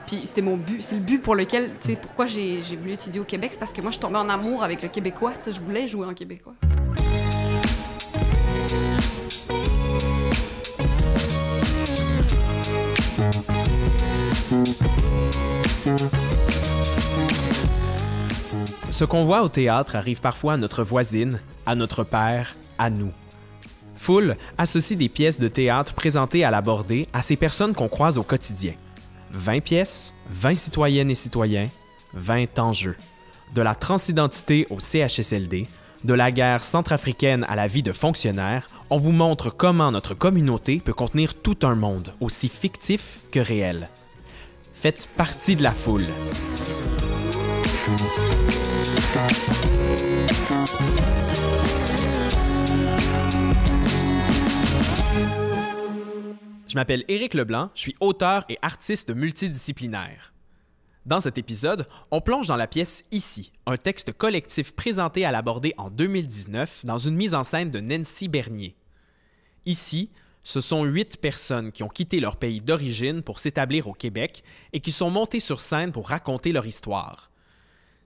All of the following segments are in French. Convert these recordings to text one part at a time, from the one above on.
Puis c'était mon but, c'est le but pour lequel, tu sais, pourquoi j'ai voulu étudier au Québec, c'est parce que moi, je tombais en amour avec le québécois, tu sais, je voulais jouer en québécois. Ce qu'on voit au théâtre arrive parfois à notre voisine, à notre père, à nous. Foule associe des pièces de théâtre présentées à la Bordée à ces personnes qu'on croise au quotidien. 20 pièces, 20 citoyennes et citoyens, 20 enjeux. De la transidentité au CHSLD, de la guerre centrafricaine à la vie de fonctionnaire, on vous montre comment notre communauté peut contenir tout un monde, aussi fictif que réel. Faites partie de la foule. Je m'appelle Éric Leblanc, je suis auteur et artiste multidisciplinaire. Dans cet épisode, on plonge dans la pièce Ici, un texte collectif présenté à la Bordée en 2019 dans une mise en scène de Nancy Bernier. Ici, ce sont 8 personnes qui ont quitté leur pays d'origine pour s'établir au Québec et qui sont montées sur scène pour raconter leur histoire.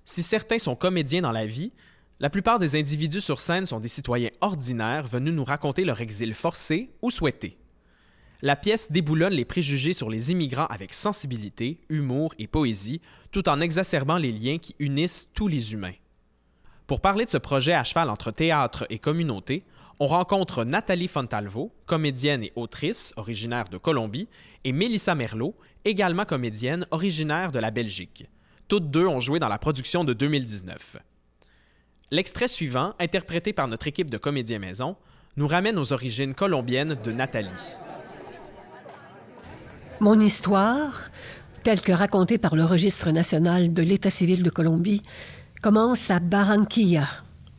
Si certains sont comédiens dans la vie, la plupart des individus sur scène sont des citoyens ordinaires venus nous raconter leur exil forcé ou souhaité. La pièce déboulonne les préjugés sur les immigrants avec sensibilité, humour et poésie, tout en exacerbant les liens qui unissent tous les humains. Pour parler de ce projet à cheval entre théâtre et communauté, on rencontre Nathalie Fontalvo, comédienne et autrice originaire de Colombie, et Mélissa Merlot, également comédienne originaire de la Belgique. Toutes deux ont joué dans la production de 2019. L'extrait suivant, interprété par notre équipe de comédiens maison, nous ramène aux origines colombiennes de Nathalie. Mon histoire, telle que racontée par le Registre national de l'État civil de Colombie, commence à Barranquilla,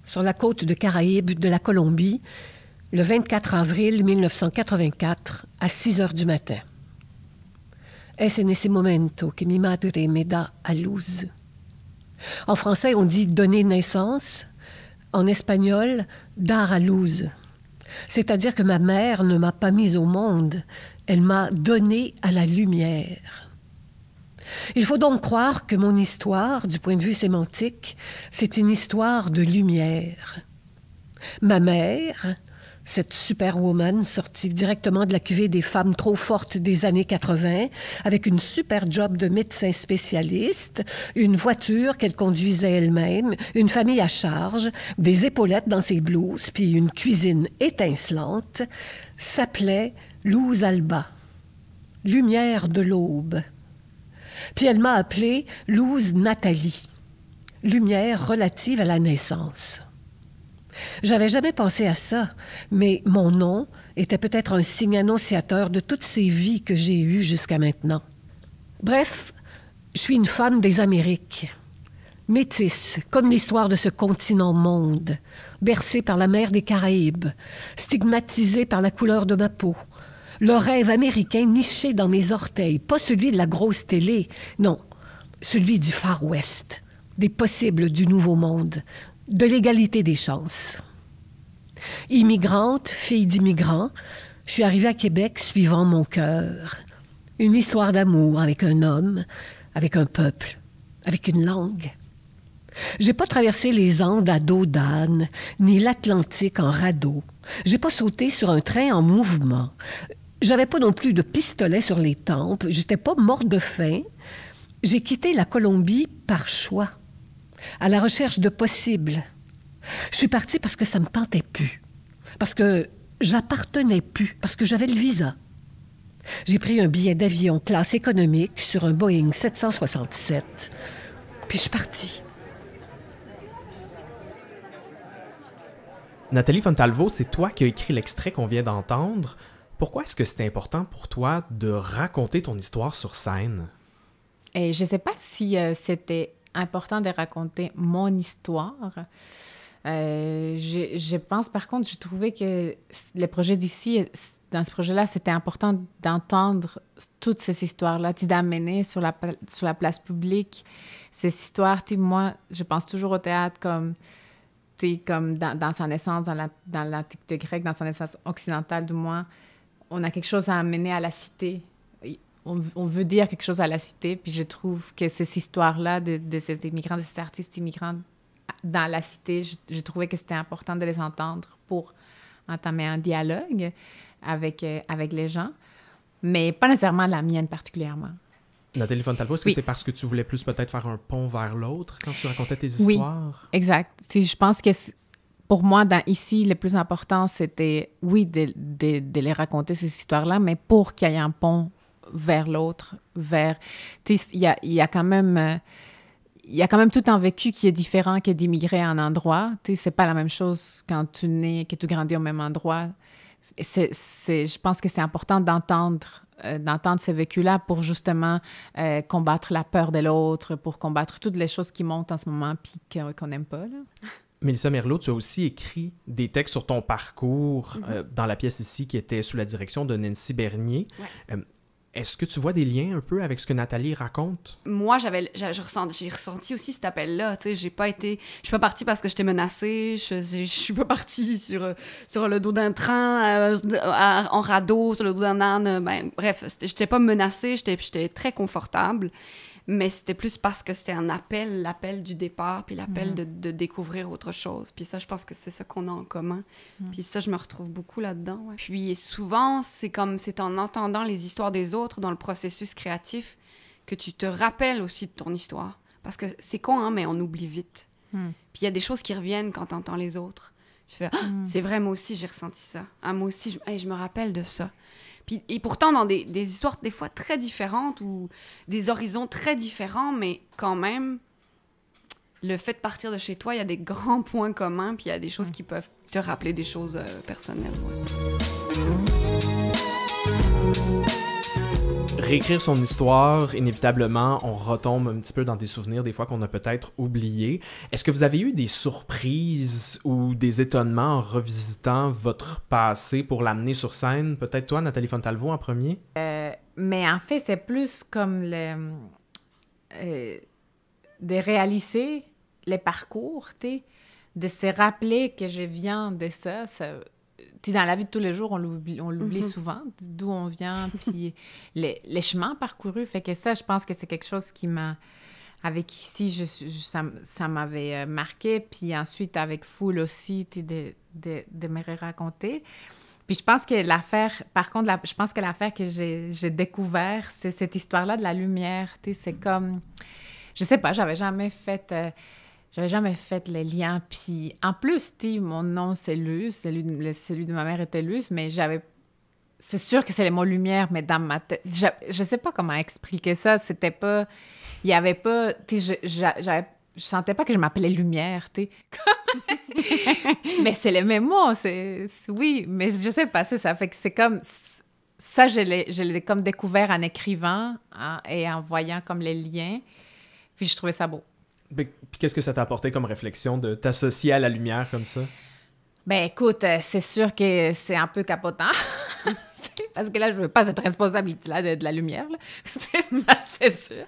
sur la côte de Caraïbes de la Colombie, le 24 avril 1984, à 6 heures du matin. Es en ese momento que mi madre me da a luz. En français, on dit « donner naissance », en espagnol « dar a luz ». C'est-à-dire que ma mère ne m'a pas mise au monde, elle m'a donné à la lumière. Il faut donc croire que mon histoire, du point de vue sémantique, c'est une histoire de lumière. Ma mère, cette superwoman sortie directement de la cuvée des femmes trop fortes des années 80, avec une super job de médecin spécialiste, une voiture qu'elle conduisait elle-même, une famille à charge, des épaulettes dans ses blouses, puis une cuisine étincelante, s'appelait Luz Alba, lumière de l'aube. Puis elle m'a appelée Luz Nathalie, lumière relative à la naissance. J'avais jamais pensé à ça, mais mon nom était peut-être un signe annonciateur de toutes ces vies que j'ai eues jusqu'à maintenant. Bref, je suis une femme des Amériques, métisse, comme l'histoire de ce continent-monde, bercée par la mer des Caraïbes, stigmatisée par la couleur de ma peau, le rêve américain niché dans mes orteils, pas celui de la grosse télé, non, celui du Far West, des possibles du Nouveau Monde, de l'égalité des chances. Immigrante, fille d'immigrants, je suis arrivée à Québec suivant mon cœur. Une histoire d'amour avec un homme, avec un peuple, avec une langue. J'ai pas traversé les Andes à dos d'âne, ni l'Atlantique en radeau. J'ai pas sauté sur un train en mouvement. J'avais pas non plus de pistolet sur les tempes. J'étais pas morte de faim. J'ai quitté la Colombie par choix, à la recherche de possibles. Je suis partie parce que ça me tentait plus, parce que j'appartenais plus, parce que j'avais le visa. J'ai pris un billet d'avion classe économique sur un Boeing 767, puis je suis partie. Nathalie Fontalvo, c'est toi qui as écrit l'extrait qu'on vient d'entendre. Pourquoi est-ce que c'était important pour toi de raconter ton histoire sur scène? Et je ne sais pas si c'était important de raconter mon histoire. Je pense, par contre, j'ai trouvé que le projet d'Ici, dans ce projet-là, c'était important d'entendre toutes ces histoires-là, d'amener sur la place publique ces histoires. Moi, je pense toujours au théâtre comme dans sa naissance, dans l'Antiquité grecque, dans sa naissance occidentale, du moins. On a quelque chose à amener à la cité. on veut dire quelque chose à la cité. Puis je trouve que ces histoires-là de ces immigrants, de ces artistes immigrants dans la cité, je trouvais que c'était important de les entendre pour entamer un dialogue avec les gens, mais pas nécessairement la mienne particulièrement. Nathalie Fontalvo, est-ce que c'est parce que tu voulais plus peut-être faire un pont vers l'autre quand tu racontais tes histoires? Oui, exact. Je pense que pour moi, ici, le plus important, c'était, oui, de les raconter, ces histoires-là, mais pour qu'il y ait un pont vers l'autre, vers... Tu sais, il y a quand même... il y a quand même tout un vécu qui est différent que d'immigrer à un endroit. Tu sais, c'est pas la même chose quand tu nais, que tu grandis au même endroit. Je pense que c'est important d'entendre ces vécus-là pour justement combattre la peur de l'autre, pour combattre toutes les choses qui montent en ce moment puis qu'on n'aime pas, là. Mélissa Merlot, tu as aussi écrit des textes sur ton parcours dans la pièce ici qui était sous la direction de Nancy Bernier. Ouais. Est-ce que tu vois des liens un peu avec ce que Nathalie raconte? Moi, j'ai ressenti aussi cet appel-là. Je suis pas partie parce que j'étais menacée. Je suis pas partie sur le dos d'un train, en radeau, sur le dos d'un âne. Bref, j'étais pas menacée. J'étais très confortable. Mais c'était plus parce que c'était un l'appel du départ, puis l'appel de découvrir autre chose. Puis ça, je pense que c'est ça qu'on a en commun. Puis ça, je me retrouve beaucoup là-dedans. Ouais. Puis souvent, c'est en entendant les histoires des autres dans le processus créatif que tu te rappelles aussi de ton histoire. Parce que c'est con, hein, mais on oublie vite. Puis il y a des choses qui reviennent quand tu entends les autres. Tu fais « c'est vrai, moi aussi, j'ai ressenti ça. Ah, moi aussi, je me rappelle de ça. » Et pourtant, dans des histoires des fois très différentes ou des horizons très différents, mais quand même, le fait de partir de chez toi, il y a des grands points communs, puis il y a des choses qui peuvent te rappeler des choses personnelles. Ouais. Réécrire son histoire, inévitablement, on retombe un petit peu dans des souvenirs des fois qu'on a peut-être oubliés. Est-ce que vous avez eu des surprises ou des étonnements en revisitant votre passé pour l'amener sur scène? Peut-être toi, Nathalie Fontalvo, en premier? Mais en fait, c'est plus comme de réaliser les parcours, de se rappeler que je viens de ça. Dans la vie de tous les jours, on l'oublie souvent, d'où on vient, puis les chemins parcourus. Fait que ça, je pense que c'est quelque chose qui m'a... Avec ici, ça m'avait marqué. Puis ensuite, avec Foule aussi, de me raconter. Puis je pense que je pense que l'affaire que j'ai découvert, c'est cette histoire-là de la lumière. C'est comme... Je sais pas, j'avais jamais fait les liens. Puis en plus, mon nom, c'est Luce. Celui de ma mère était Luce, mais c'est sûr que c'est le mot lumière, mais dans ma tête... Je sais pas comment expliquer ça. C'était pas... Il y avait pas... Je sentais pas que je m'appelais Lumière, Mais c'est le même mot. Oui, mais je sais pas, c'est ça. Fait que c'est comme... Ça, je l'ai comme découvert en écrivant et en voyant comme les liens. Puis je trouvais ça beau. Puis qu'est-ce que ça t'a apporté comme réflexion de t'associer à la lumière comme ça? Ben écoute, c'est sûr que c'est un peu capotant. Parce que là, je veux pas cette responsabilité-là de la lumière. Là. Ça, c'est sûr.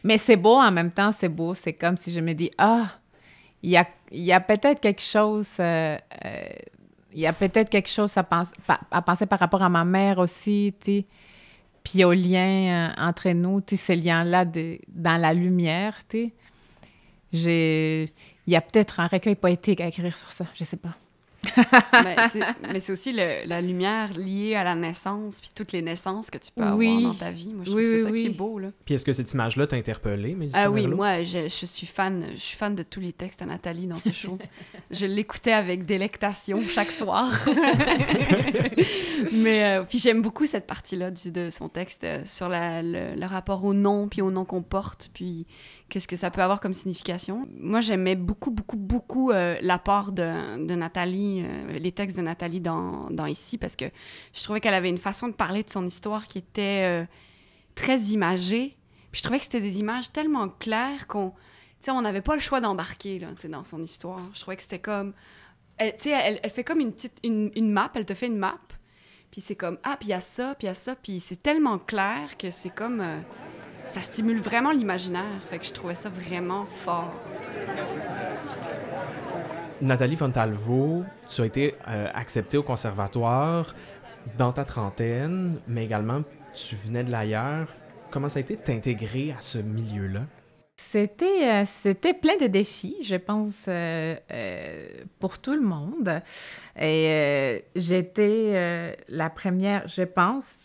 Mais c'est beau en même temps, c'est beau. C'est comme si je me dis, il y a peut-être quelque chose... il y a peut-être quelque chose à penser par rapport à ma mère aussi, puis au lien entre nous, ces liens-là dans la lumière, il y a peut-être un recueil poétique à écrire sur ça, je sais pas. mais c'est aussi la lumière liée à la naissance, puis toutes les naissances que tu peux avoir dans ta vie. Moi, je trouve que c'est ça qui est beau, là. Puis est-ce que cette image-là t'a interpellée, Mélissa Oui, Merlot? moi, je suis fan de tous les textes à Nathalie dans ce show. Je l'écoutais avec délectation chaque soir. Mais puis j'aime beaucoup cette partie-là de son texte sur le rapport au nom, puis au nom qu'on porte, puis qu'est-ce que ça peut avoir comme signification. Moi, j'aimais beaucoup, beaucoup, beaucoup l'apport de Nathalie, les textes de Nathalie dans Ici, parce que je trouvais qu'elle avait une façon de parler de son histoire qui était très imagée. Puis je trouvais que c'était des images tellement claires qu'on n'avait pas le choix d'embarquer là, dans son histoire. Je trouvais que c'était comme... Elle fait comme une map, elle te fait une map, puis c'est comme, puis il y a ça, puis c'est tellement clair que c'est comme... ça stimule vraiment l'imaginaire. Fait que je trouvais ça vraiment fort. Nathalie Fontalvo, tu as été acceptée au conservatoire dans ta trentaine, mais également tu venais de l'ailleurs. Comment ça a été de t'intégrer à ce milieu-là? C'était plein de défis, je pense, pour tout le monde. Et j'étais la première, je pense,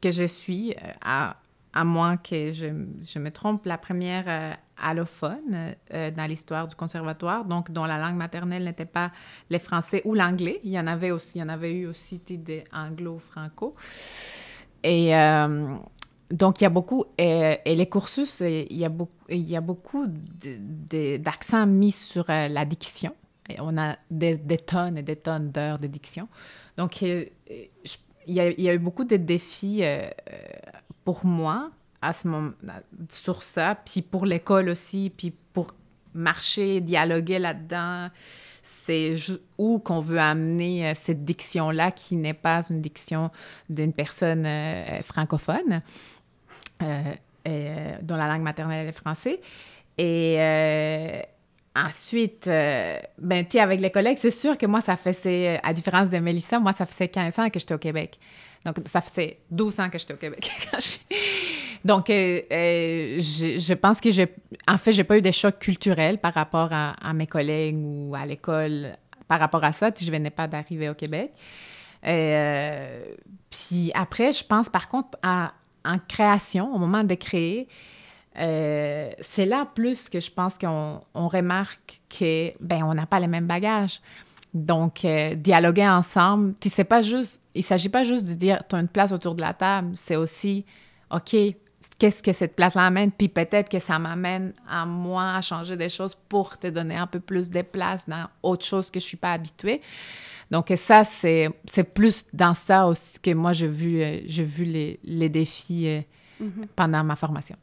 que je suis, à moins que je me trompe, la première allophone dans l'histoire du conservatoire, donc dont la langue maternelle n'était pas le français ou l'anglais. Il y en avait eu aussi des anglo-franco. Et donc, il y a beaucoup, et les cursus, il y a beaucoup d'accents mis sur la diction. Et on a des tonnes et des tonnes d'heures de diction. Donc, il y a eu beaucoup de défis pour moi à ce moment, sur ça, puis pour l'école aussi, puis pour marcher, dialoguer là-dedans. C'est où qu'on veut amener cette diction-là qui n'est pas une diction d'une personne francophone, dont la langue maternelle est français. Et ensuite, ben, tu sais, avec les collègues, c'est sûr que moi, ça faisait, à différence de Mélissa, moi, ça faisait 15 ans que j'étais au Québec. Donc, ça faisait 12 ans que j'étais au Québec. Donc, je pense que en fait, j'ai pas eu de choc culturel par rapport à mes collègues ou à l'école par rapport à ça. Je venais pas d'arriver au Québec. Puis après, je pense par contre en création, au moment de créer, c'est là plus que je pense qu'on remarque que ben on n'a pas les mêmes bagages. Donc, dialoguer ensemble, il ne s'agit pas juste de dire « tu as une place autour de la table », c'est aussi « OK, qu'est-ce que cette place-là amène? Puis peut-être que ça m'amène à moi à changer des choses pour te donner un peu plus de place dans autre chose que je ne suis pas habituée. » Donc, ça, c'est plus dans ça aussi que moi, j'ai vu les défis pendant ma formation.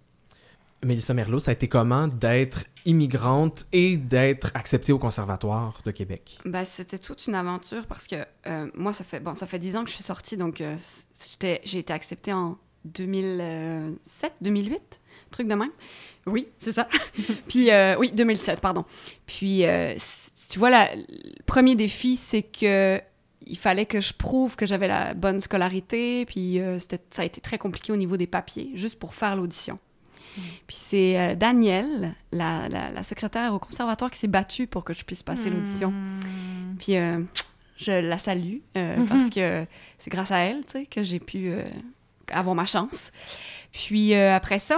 Mélissa Merlot, ça a été comment d'être immigrante et d'être acceptée au Conservatoire de Québec? Ben, c'était toute une aventure parce que moi, ça fait 10 ans que je suis sortie, donc j'ai été acceptée en 2007, 2008, truc de même. Oui, c'est ça. Puis, oui, 2007, pardon. Puis, tu vois, le premier défi, c'est que il fallait que je prouve que j'avais la bonne scolarité, puis ça a été très compliqué au niveau des papiers, juste pour faire l'audition. Puis c'est Danielle, la secrétaire au conservatoire, qui s'est battue pour que je puisse passer l'audition. Puis je la salue parce que c'est grâce à elle, tu sais, que j'ai pu avoir ma chance. Puis après ça,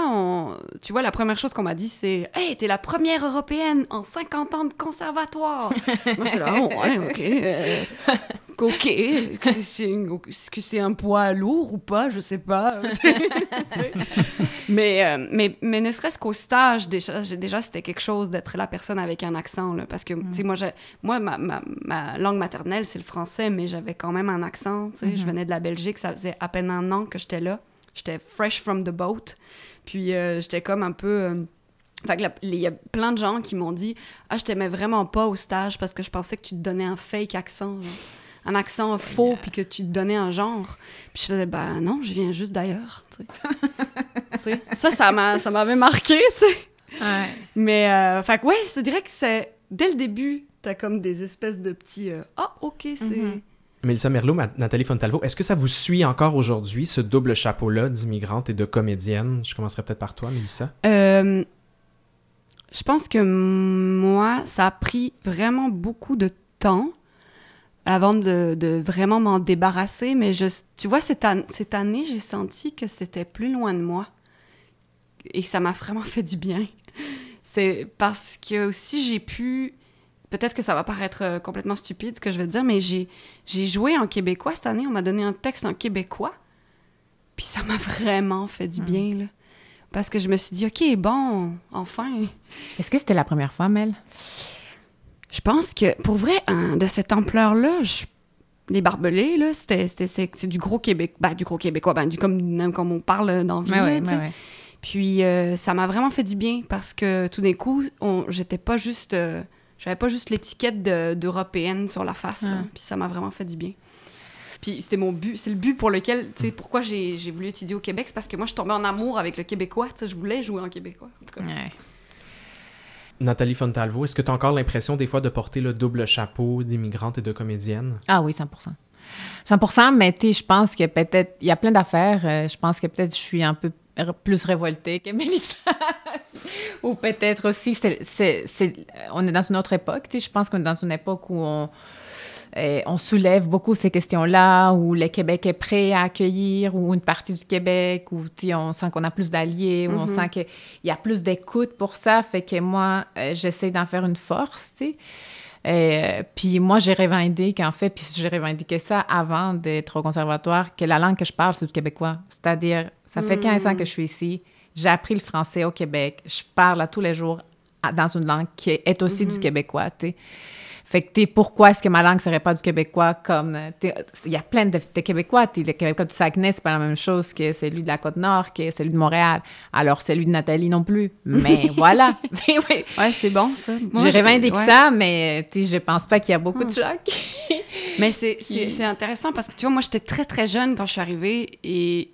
tu vois, la première chose qu'on m'a dit, c'est « Hey, t'es la première Européenne en 50 ans de conservatoire! » Moi, j'étais là « Oh, ouais, OK. OK. Est-ce que c'est un poids lourd ou pas? Je sais pas. » mais ne serait-ce qu'au stage, déjà c'était quelque chose d'être la personne avec un accent, là, parce que, tu sais, moi ma langue maternelle, c'est le français, mais j'avais quand même un accent, tu sais. Je venais de la Belgique, ça faisait à peine un an que j'étais là. J'étais fresh from the boat. Puis j'étais comme un peu... Fait que il y a plein de gens qui m'ont dit « Ah, je t'aimais vraiment pas au stage parce que je pensais que tu te donnais un fake accent, genre. Un accent faux, puis que tu te donnais un genre. » Puis je faisais « Ben non, je viens juste d'ailleurs. » Ça m'avait marqué, tu sais. Ouais. Mais, fait que ouais, je te dirais que c'est... Dès le début, t'as comme des espèces de petits... Ah, OK, c'est... Mélissa Merlot, Nathalie Fontalvo, est-ce que ça vous suit encore aujourd'hui, ce double chapeau-là d'immigrante et de comédienne? Je commencerai peut-être par toi, Mélissa. Je pense que moi, ça a pris vraiment beaucoup de temps avant de vraiment m'en débarrasser. Mais tu vois, cette année, j'ai senti que c'était plus loin de moi. Et ça m'a vraiment fait du bien. C'est parce que aussi, j'ai pu... Peut-être que ça va paraître complètement stupide, ce que je vais te dire, mais j'ai joué en québécois cette année. On m'a donné un texte en québécois. Puis ça m'a vraiment fait du bien, là. Parce que je me suis dit, OK, bon, enfin. Est-ce que c'était la première fois, Mel? Je pense que, pour vrai, de cette ampleur-là, les barbelés, là, c'est du gros Québec. Ben, du gros québécois, comme on parle dans la vie, ouais. Puis ça m'a vraiment fait du bien parce que tout d'un coup, j'étais pas juste... J'avais pas juste l'étiquette d'européenne sur la face, là, puis ça m'a vraiment fait du bien. Puis c'était mon but, c'est le but pour lequel, tu sais, pourquoi j'ai voulu étudier au Québec, c'est parce que moi, je tombais en amour avec le québécois, tu sais, je voulais jouer en québécois, en tout cas. Ouais. Nathalie Fontalvo, est-ce que tu as encore l'impression, des fois, de porter le double chapeau d'immigrante et de comédienne? Ah oui, 100%. 100%, mais je pense que peut-être, il y a plein d'affaires. Je pense que peut-être je suis un peu plus révoltée que Mélissa. Ou peut-être aussi, on est dans une autre époque. Je pense qu'on est dans une époque où on soulève beaucoup ces questions-là, où le Québec est prêt à accueillir, ou une partie du Québec, où on sent qu'on a plus d'alliés, où on sent qu'il y a plus d'écoute pour ça. Fait que moi, j'essaie d'en faire une force, tu sais. Puis moi, j'ai revendiqué ça avant d'être au conservatoire, que la langue que je parle, c'est du québécois. C'est-à-dire, ça fait 15 ans que je suis ici. J'ai appris le français au Québec. Je parle à tous les jours dans une langue qui est aussi du québécois, tu sais. Fait que, pourquoi est-ce que ma langue ne serait pas du québécois comme... Il y a plein de Québécois. Le Québécois du Saguenay, c'est pas la même chose que celui de la Côte-Nord, que celui de Montréal. Alors, celui de Nathalie non plus. Mais voilà. Ouais, c'est bon, ça. Moi, je revendique ça, mais je pense pas qu'il y a beaucoup de gens Mais c'est intéressant parce que, tu vois, moi, j'étais très, très jeune quand je suis arrivée et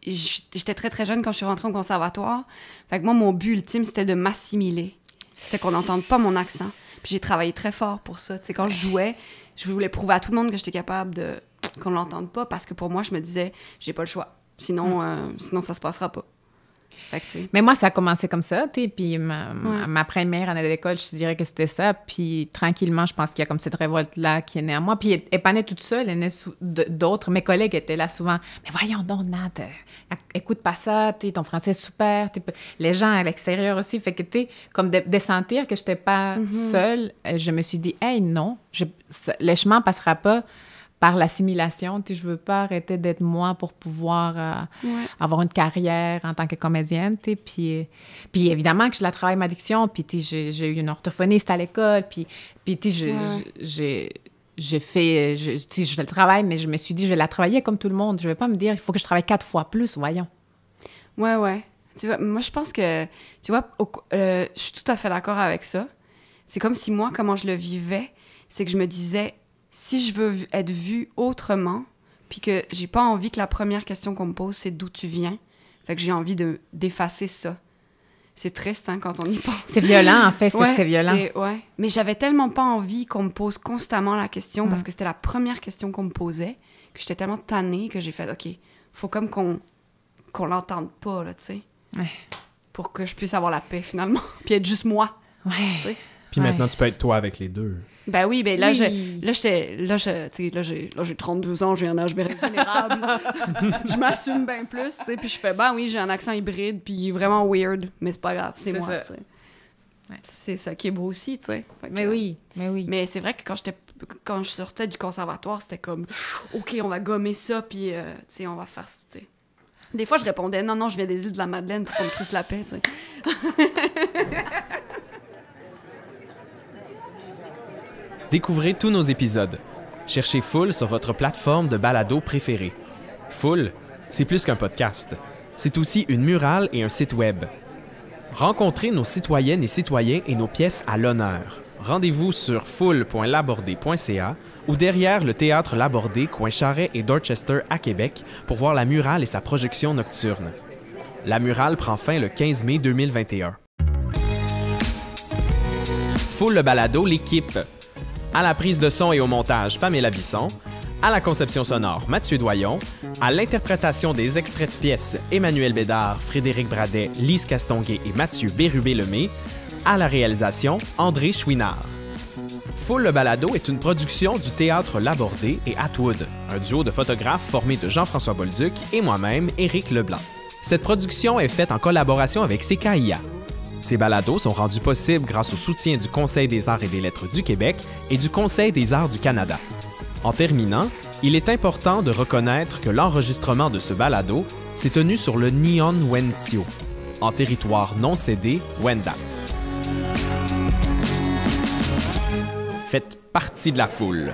j'étais très, très jeune quand je suis rentrée au conservatoire. Fait que moi, mon but ultime, c'était de m'assimiler. C'était qu'on n'entende pas mon accent. Puis j'ai travaillé très fort pour ça. Tu sais, quand je jouais, je voulais prouver à tout le monde que j'étais capable qu'on ne l'entende pas parce que pour moi, je me disais, j'ai pas le choix. Sinon, ça se passera pas. Fait que, tu sais. Mais moi, ça a commencé comme ça, tu sais. Puis ma première année d'école, je te dirais que c'était ça. Puis tranquillement, je pense qu'il y a comme cette révolte-là qui est née en moi. Puis elle n'est pas née toute seule, elle est née d'autres. Mes collègues étaient là souvent. Mais voyons donc, Nat, écoute pas ça, tu sais, ton français est super. Les gens à l'extérieur aussi. Fait que, tu sais, comme de sentir que je n'étais pas seule, je me suis dit, hey, non, le chemin ne passera pas par l'assimilation. Tu sais, je veux pas arrêter d'être moi pour pouvoir avoir une carrière en tant que comédienne. Tu sais, puis évidemment que je la travaille, ma diction. Puis tu sais, j'ai eu une orthophoniste à l'école. Puis tu sais, j'ai fait... tu sais, je le travaille, mais je me suis dit, je vais la travailler comme tout le monde. Je vais pas me dire, il faut que je travaille 4 fois plus, voyons. Ouais. Tu vois, moi, je pense que... Tu vois, je suis tout à fait d'accord avec ça. C'est comme si moi, comment je le vivais, c'est que je me disais... Si je veux être vue autrement, puis que j'ai pas envie que la première question qu'on me pose, c'est d'où tu viens, fait que j'ai envie d'effacer ça. C'est triste, hein, quand on y pense. C'est violent, en fait, c'est violent. Ouais, mais j'avais tellement pas envie qu'on me pose constamment la question, parce que c'était la première question qu'on me posait, que j'étais tellement tannée que j'ai fait, OK, faut comme qu'on l'entende pas, là, tu sais, pour que je puisse avoir la paix, finalement, puis être juste moi. Ouais. T'sais. Puis maintenant, tu peux être toi avec les deux. Ben oui, ben là, j'ai 32 ans, j'ai un âge vulnérable. Je m'assume bien plus, tu sais, puis je fais, ben oui, j'ai un accent hybride, puis vraiment weird, mais c'est pas grave, c'est moi, tu sais. Ouais. C'est ça qui est beau aussi, tu sais. Mais oui. Mais c'est vrai que quand je sortais du conservatoire, c'était comme, OK, on va gommer ça, puis, tu sais, on va faire ça, tu sais. Des fois, je répondais, non, je viens des îles de la Madeleine pour qu'on me crisse la paix, tu sais. Découvrez tous nos épisodes. Cherchez Full sur votre plateforme de balado préférée. Full, c'est plus qu'un podcast. C'est aussi une murale et un site web. Rencontrez nos citoyennes et citoyens et nos pièces à l'honneur. Rendez-vous sur full.labordé.ca ou derrière le Théâtre Labordé, coin Charest et Dorchester à Québec, pour voir la murale et sa projection nocturne. La murale prend fin le 15 mai 2021. Full le balado, l'équipe. À la prise de son et au montage, Pamela Bisson. À la conception sonore, Mathieu Doyon. À l'interprétation des extraits de pièces, Emmanuel Bédard, Frédéric Bradet, Lise Castonguay et Mathieu Bérubé-Lemay. À la réalisation, André Chouinard. Full le balado est une production du Théâtre Labordé et Atwood, un duo de photographes formé de Jean-François Bolduc et moi-même, Éric Leblanc. Cette production est faite en collaboration avec CKIA. Ces balados sont rendus possibles grâce au soutien du Conseil des arts et des lettres du Québec et du Conseil des arts du Canada. En terminant, il est important de reconnaître que l'enregistrement de ce balado s'est tenu sur le Neon Wentio, en territoire non cédé Wendat. Faites partie de la foule.